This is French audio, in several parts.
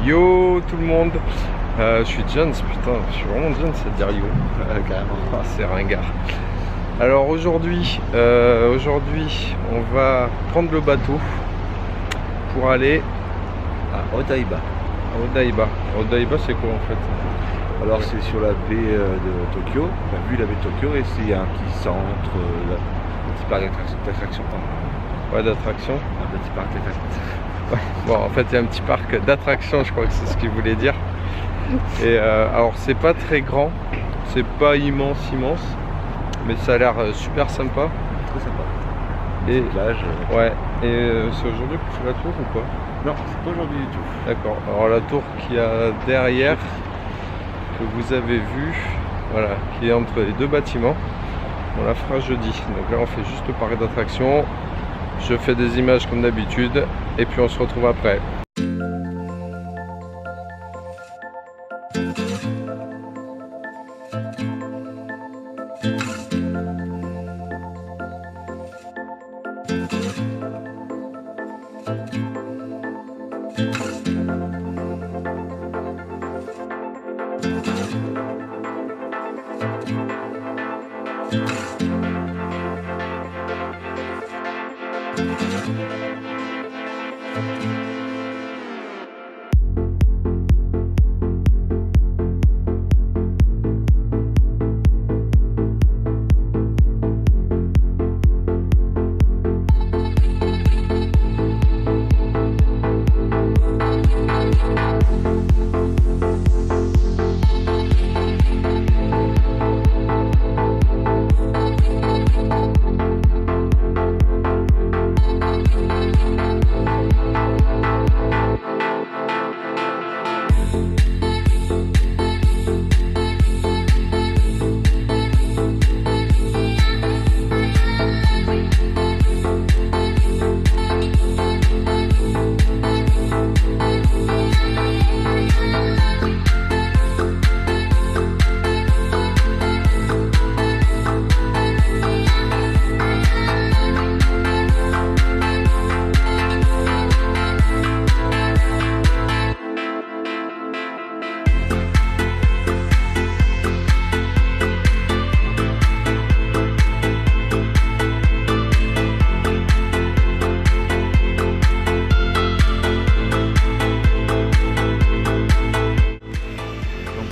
Yo tout le monde, je suis Jones, putain, je suis vraiment Jones à dire yo, carrément, c'est ringard. Alors aujourd'hui, on va prendre le bateau pour aller à Odaiba. Odaiba, c'est quoi en fait? Alors c'est sur la baie de Tokyo, on a vu la baie de Tokyo et c'est un petit centre, un petit parc d'attraction. Ouais, d'attraction. Un petit parc d'attraction. Bon, en fait, il y a un petit parc d'attractions, je crois que c'est ce qu'il voulait dire. Et alors, c'est pas très grand, c'est pas immense, mais ça a l'air super sympa. Très sympa. Et plage. Ouais. Et c'est aujourd'hui que tu fais la tour ou quoi? Non, c'est pas aujourd'hui du tout. D'accord. Alors la tour qu'il y a derrière, que vous avez vu, voilà, qui est entre les deux bâtiments, on la fera jeudi. Donc là, on fait juste le parc d'attractions. Je fais des images comme d'habitude et puis on se retrouve après.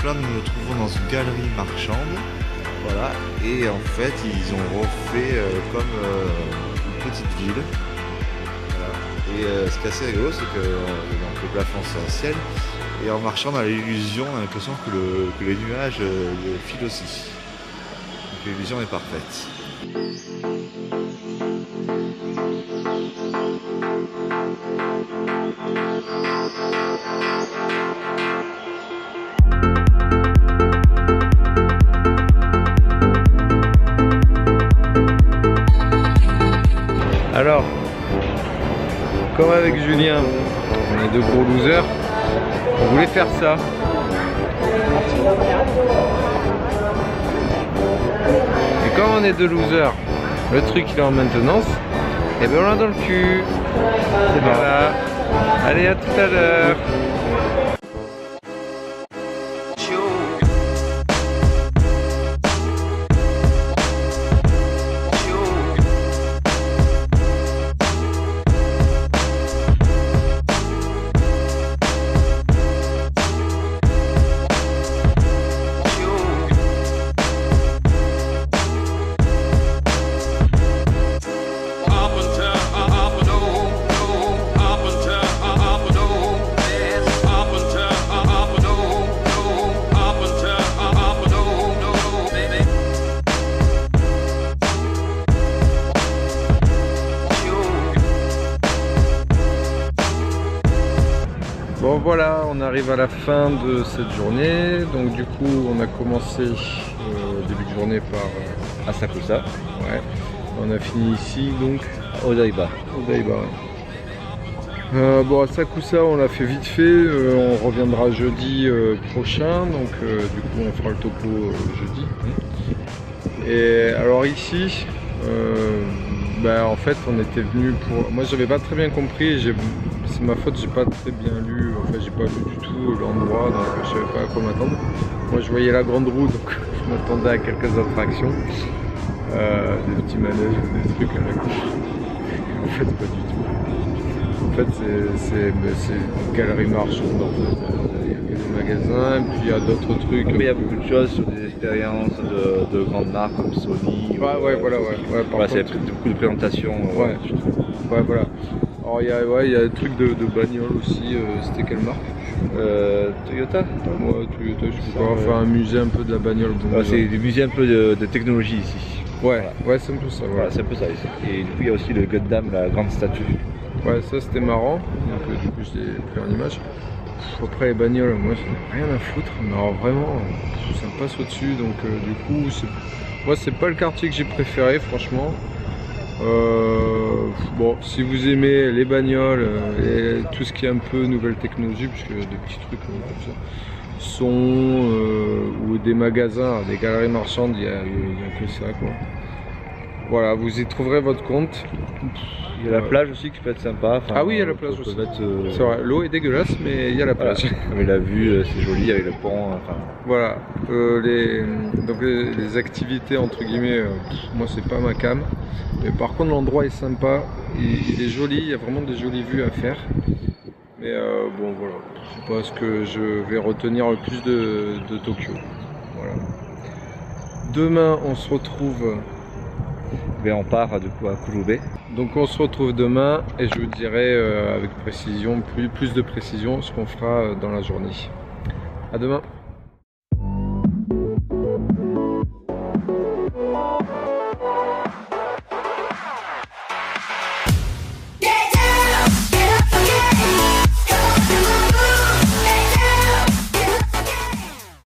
Là, nous nous trouvons dans une galerie marchande, voilà, et en fait ils ont refait comme une petite ville, voilà. Et ce qui est assez rigolo, c'est que donc, le plafond c'est en ciel, et en marchant on a l'illusion, on a l'impression que les nuages filent aussi, donc l'illusion est parfaite. Alors, comme avec Julien, on est deux gros losers, on voulait faire ça. Et comme on est deux losers, le truc il est en maintenance, et bien on l'a dans le cul. Voilà. Allez, à tout à l'heure. Bon voilà, on arrive à la fin de cette journée. Donc du coup, on a commencé début de journée par Asakusa. Ouais. On a fini ici donc Odaiba. Odaiba. Ouais. Bon, Asakusa, on l'a fait vite fait. On reviendra jeudi prochain. Donc du coup, on fera le topo jeudi. Et alors ici, en fait, on était venu pour. Moi, j'avais pas très bien compris. c'est ma faute, j'ai pas très bien lu, enfin j'ai pas lu du tout l'endroit, donc je savais pas à quoi m'attendre. Moi je voyais la grande roue, donc je m'attendais à quelques attractions, des petits manèges, des trucs à la con. En fait pas du tout. En fait c'est une galerie marchande en fait. Il y a des magasins, et puis il y a d'autres trucs. Après il y a beaucoup de choses sur des expériences de grandes marques comme Sony. Ouais, voilà, ouais. Voilà, c'est beaucoup de présentations. Ouais, voilà. Alors il y a des trucs de bagnole aussi, c'était quelle marque? Toyota. Ouais, Toyota, je sais pas, enfin un musée un peu de la bagnole. Ouais, c'est des musées un peu de technologie ici. Ouais, ouais, c'est un peu ça. Voilà, c'est un peu ça ici. Et du coup il y a aussi le Gundam, la grande statue. Ouais, ça c'était marrant, donc du coup je l'ai pris en image. Après les bagnoles, moi j'en ai rien à foutre, mais alors vraiment, ça me passe au-dessus, donc du coup, moi c'est pas le quartier que j'ai préféré, franchement. Bon, si vous aimez les bagnoles et tout ce qui est un peu nouvelle technologie, puisque des petits trucs comme ça, son ou des magasins, des galeries marchandes, il y a que ça quoi. Voilà, vous y trouverez votre compte. Il y a la plage aussi qui peut être sympa. Enfin, ah oui, il y a la plage aussi. C'est vrai, l'eau est dégueulasse, mais il y a la plage. Voilà. Mais la vue, c'est joli avec le pont. Enfin... Voilà, donc les activités entre guillemets, moi c'est pas ma cam. Mais par contre l'endroit est sympa, il est joli, il y a vraiment des jolies vues à faire. Mais bon voilà, c'est pas ce que je vais retenir le plus de Tokyo. Voilà. Demain on se retrouve. Mais on part du coup à Kurube. Donc on se retrouve demain et je vous dirai avec précision, plus de précision, ce qu'on fera dans la journée. À demain.